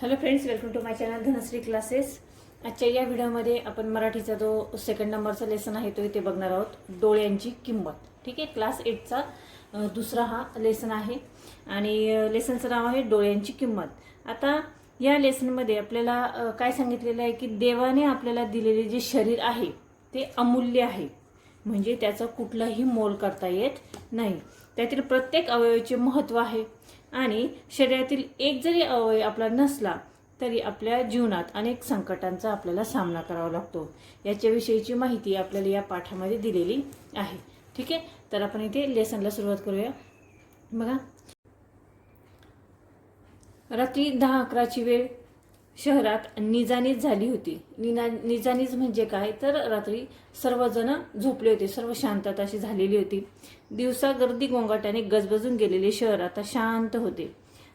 Hello friends, welcome to my channel Dhanashree classes. आजच्या या व्हिडिओमध्ये आपण मराठीचा जो सेकंड नंबरचा लेसन आहे तो इथे बघणार आहोत. डोळ्यांची किंमत. ठीक आहे, क्लास 8चा दुसरा हा लेसन आहे आणि लेसनचं नाव आहे डोळ्यांची किंमत. आता या लेसनमध्ये आपल्याला काय सांगितलेलं आहे की देवाने आपल्याला दिलेले जे शरीर आहे ते अमूल्य आहे, म्हणजे त्याचं कुठलाही मोल करता येत नाही. त्यातील प्रत्येक अवयवाचे महत्त्व आहे आणि शरीरातील एक जरी अवयव आपला नसला तरी आपल्या जीवनात अनेक संकटांचा आपल्याला सामना करावा लागतो. याच्याविषयीची माहिती आपल्याला या पाठामध्ये दिलेली आहे. ठीक आहे, तर आपण इथे लेसनला सुरुवात करूया. बघा, रात्री 10-11ची वेळ शहरात निजानीज झाली होती. निजानीज म्हणजे काय, तर रात्री सर्वजण झोपले होते, सर्व शांतता अशी झालेली होती. दिवसा गर्दी गोंगाटाने गजबजून गेलेले शहर आता शांत होते.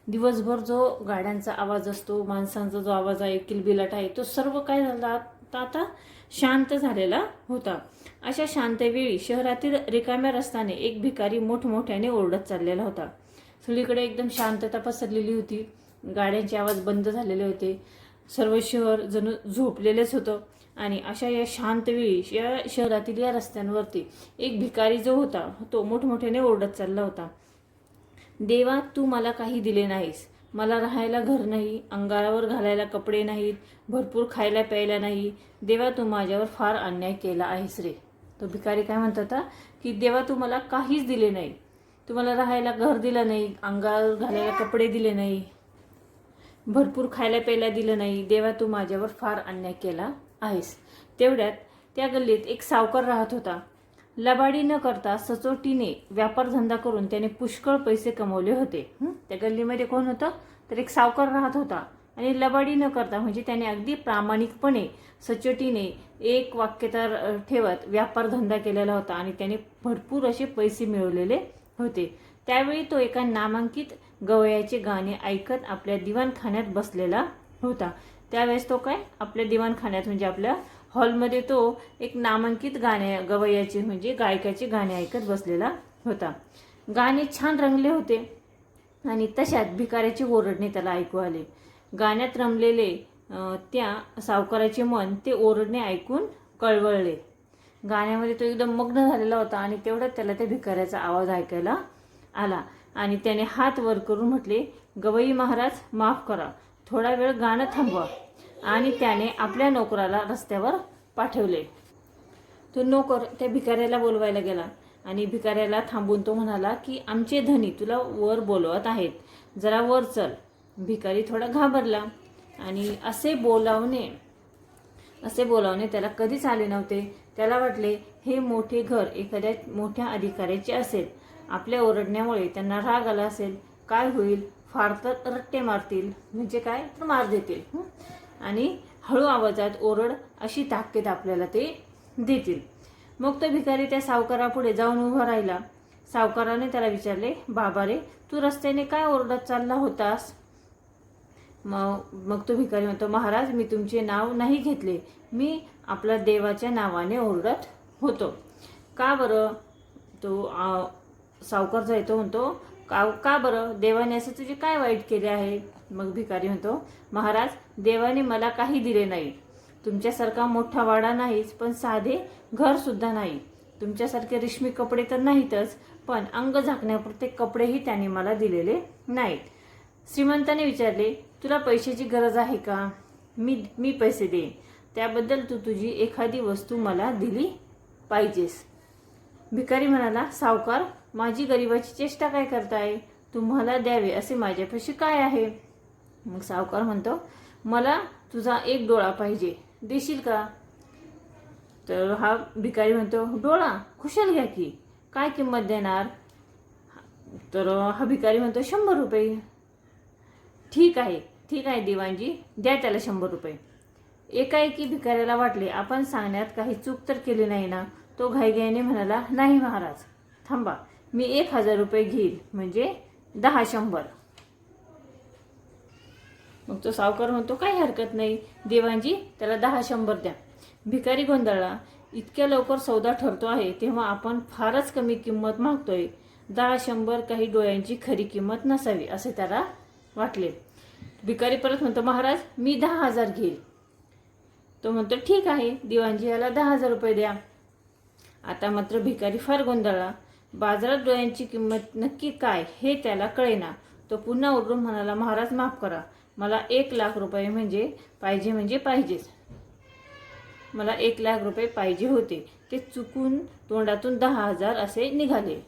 दिवसभर जो गाड्यांचा आवाज असतो, माणसांचा जो आवाज आहे, किलबिलाट आहे, तो सर्व काय झाला आता शांत झालेला होता. अशा शांत वेळी शहरातील रिकाम्या रस्त्याने एक भिकारी मोठमोठ्याने ओरडत चाललेला होता. सगळीकडे एकदम शांतता पसरलेली होती. गाड्यांचे आवाज बंद झालेले होते. सर्व शहर जणू झोपलेलेच होतं आणि अशा या शांत वेळी या शहरातील या रस्त्यांवरती एक भिकारी जो होता तो मोठमोठ्याने ओरडत चालला होता. देवा, तू मला काही दिले नाहीस. मला राहायला घर नाही, अंगावर घालायला कपडे नाहीत, भरपूर खायला प्यायला नाही. देवा, तू माझ्यावर फार अन्याय केला आहेस रे. तो भिकारी काय म्हणत होता की देवा, तू मला काहीच दिले नाही. तू मला राहायला घर दिलं नाही, अंगावर घालायला कपडे दिले नाही, भरपूर खायला प्यायला दिलं नाही. देवा, तू माझ्यावर फार अन्याय केला आहेस. तेवढ्यात त्या गल्लीत एक सावकार राहत होता. लबाडी न करता सचोटीने व्यापारधंदा करून त्याने पुष्कळ पैसे कमवले होते. त्या गल्लीमध्ये कोण होतं, तर एक सावकार राहत होता आणि लबाडी न करता म्हणजे त्याने अगदी प्रामाणिकपणे सचोटीने एक वाक्यता ठेवत व्यापारधंदा केलेला होता आणि त्याने भरपूर असे पैसे मिळवलेले होते. त्यावेळी तो एका नामांकित गवयाचे गाणे ऐकत आपल्या दिवाणखान्यात बसलेला होता. त्यावेळेस तो काय आपल्या दिवाणखान्यात म्हणजे आपल्या हॉलमध्ये तो एक नामांकित गवयाचे म्हणजे गायकाचे गाणे ऐकत बसलेला होता. गाणे छान रंगले होते आणि तशात भिकाऱ्याचे ओरडणे त्याला ऐकू आले. गाण्यात रमलेले त्या सावकाराचे मन ते ओरडणे ऐकून कळवळले. गाण्यामध्ये तो एकदम मग्न झालेला होता आणि तेवढ्यात त्याला त्या भिकाऱ्याचा आवाज ऐकायला आला आणि त्याने हात वर करून म्हटले, गवई महाराज, माफ करा, थोडा वेळ गाणं थांबवा. आणि त्याने आपल्या नोकराला रस्त्यावर पाठवले. तो नोकर त्या भिकाऱ्याला बोलवायला गेला आणि भिकाऱ्याला थांबून तो म्हणाला की आमचे धनी तुला वर बोलवत आहेत, जरा वर चल. भिकारी थोडा घाबरला आणि असे बोलावणे त्याला कधीच आले नव्हते. त्याला वाटले हे मोठे घर एखाद्या मोठ्या अधिकाऱ्याचे असेल. आपल्या ओरडण्यामुळे त्यांना राग आला असेल. काय होईल, फार तर रट्टे मारतील, म्हणजे काय तर मार देतील आणि हळू आवाजात ओरड अशी ताकद आपल्याला ते देतील. मग तो भिकारी त्या सावकारापुढे जाऊन उभा राहिला. सावकाराने त्याला विचारले, बाबा रे, तू रस्त्याने काय ओरडत चालला होतास? मग तो भिकारी म्हणतो, महाराज, मी तुमचे नाव नाही घेतले, मी आपल्या देवाच्या नावाने ओरडत होतो. का बरं? तो सावकार जो आहे तो म्हणतो, का बरं, देवाने असे तुझे काय वाईट केले आहे? मग भिकारी म्हणतो, महाराज, देवाने मला काही दिले नाही. तुमच्यासारखा मोठा वाडा नाहीच, पण साधे घर सुद्धा नाही. तुमच्यासारखे रेशमी कपडे तर नाहीतच, पण अंग झाकण्यापुरते कपडेही त्याने मला दिलेले नाहीत. श्रीमंताने विचारले, तुला पैशाची गरज आहे का? मी पैसे देईन, त्याबद्दल तू तुझी एखादी वस्तू मला दिली पाहिजेस. भिकारी म्हणाला, सावकार, माझी गरिबाची चेष्टा काय करताय? तुम्हाला द्यावे असे माझ्यापाशी काय आहे? मग सावकार म्हणतो, मला तुझा एक डोळा पाहिजे, देशील का? तर हा भिकारी म्हणतो, डोळा खुशाल घ्या की, काय किंमत देणार? तर हा भिकारी म्हणतो, 100 रुपये. ठीक आहे दिवाणजी, द्या त्याला 100 रुपये. एकाएकी भिकाऱ्याला वाटले आपण सांगण्यात काही चूक तर केली नाही ना. तो घाईघाईने म्हणाला, नाही महाराज, थांबा, मी 1000 रुपये घेईल, म्हणजे 10 100. मग तो सावकार म्हणतो, काही हरकत नाही देवांजी, त्याला 10 100 द्या. भिकारी गोंधळला. इतक्या लवकर सौदा ठरतो आहे तेव्हा आपण फारच कमी किंमत मागतोय. 10 100 काही डोळ्यांची खरी किंमत नसावी असे त्याला वाटले. भिकारी परत म्हणतो, महाराज मी 10,000 घेईल. तो म्हणतो ठीक आहे, दिवाणजी याला 10,000 रुपये द्या. आता मात्र भिकारी फार गोंधळला. बाजारात डोळ्यांची किंमत नक्की काय हे त्याला कळेना. तो पुन्हा ओरडून म्हणाला, महाराज माफ करा, मला 1,00,000 रुपये म्हणजे पाहिजेच. मला 1,00,000 रुपये पाहिजे होते. ते चुकून तोंडातून 10,000 असे निघाले.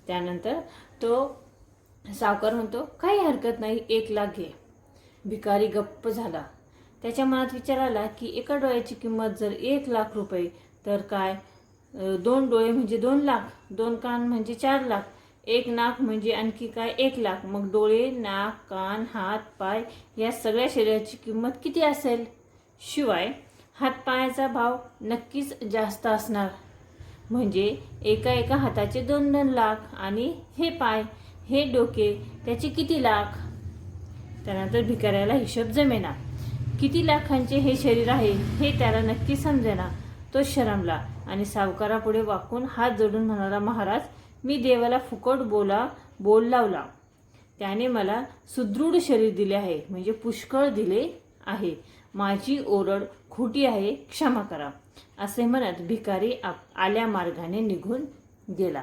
त्यानंतर तो सावकार म्हणतो, काही हरकत नाही, 1,00,000 घे. भिकारी गप्प झाला. त्याच्या मनात विचार आला की एका डोळ्याची किंमत जर 1,00,000 रुपये तर काय, 2 डोळे म्हणजे 2,00,000, 2 कान म्हणजे 4,00,000, 1 नाक म्हणजे आणखी काय 1,00,000. मग डोळे, नाक, कान, हात, पाय या सगळ्या शरीराची किंमत किती असेल? शिवाय हातपायाचा भाव नक्कीच जास्त असणार. म्हणजे एका हाताचे 2-2 लाख आणि हे पाय, हे डोके, त्याचे किती लाख? त्यानंतर भिकाऱ्याला हिशोब जमेना. किती लाखांचे हे शरीर आहे हे त्याला नक्की समजेना. तो शरमला आणि सावकारापुढे वाकून हात जोडून म्हणाला, महाराज मी देवाला फुकट बोल लावला. त्याने मला सुदृढ शरीर दिले आहे, म्हणजे पुष्कळ दिले आहे. माझी ओरड खोटी आहे, क्षमा करा. असे म्हणत भिकारी आल्या मार्गाने निघून गेला.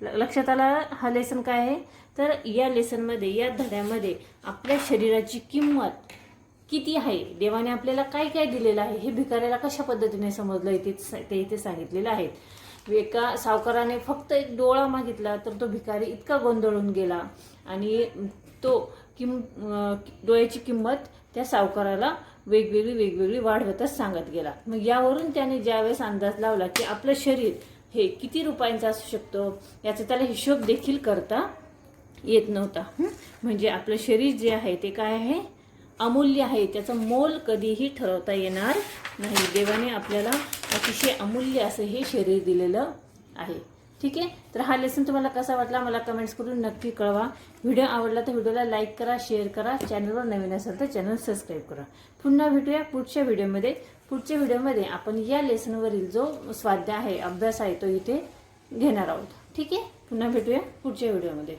लक्षात आला हा लेसन काय आहे? तर या लेसनमध्ये, या धड्यामध्ये आपल्या शरीराची किंमत किती आहे, देवाने आपल्याला काय काय दिलेलं आहे हे भिकाऱ्याला कशा पद्धतीने समजलं ते इथे सांगितलेलं आहे. एका सावकाराने फक्त एक डोळा मागितला तर तो भिकारी इतका गोंधळून गेला आणि तो डोळ्याची किंमत त्या सावकाराला वेगवेगळी वाढवतच सांगत गेला. मग यावरून त्याने ज्यावेळेस अंदाज लावला की आपलं शरीर हे किती रुपयांचं असू शकतं याचा त्याला हिशोब देखील करता येत नव्हता. म्हणजे आपलं शरीर जे आहे ते काय आहे, अमूल्य आहे, त्याचं मोल कधीही ठरवता येणार नाही. देवाने आपल्याला अतिशय अमूल्य असं हे शरीर दिलेलं आहे. ठीक आहे, तर हा लेसन तुम्हाला कसा वाटला मला कमेंट्स करून नक्की कळवा. व्हिडिओ आवडला तर व्हिडिओला लाईक करा, शेअर करा, चॅनलवर नवीन असेल तर चॅनल सबस्क्राईब करा. पुन्हा भेटूया पुढच्या व्हिडिओमध्ये. पुढच्या व्हिडिओमध्ये आपण या लेसनवरील जो स्वाध्याय आहे, अभ्यास आहे तो इथे घेणार आहोत. ठीक आहे, पुन्हा भेटूया पुढच्या व्हिडिओमध्ये.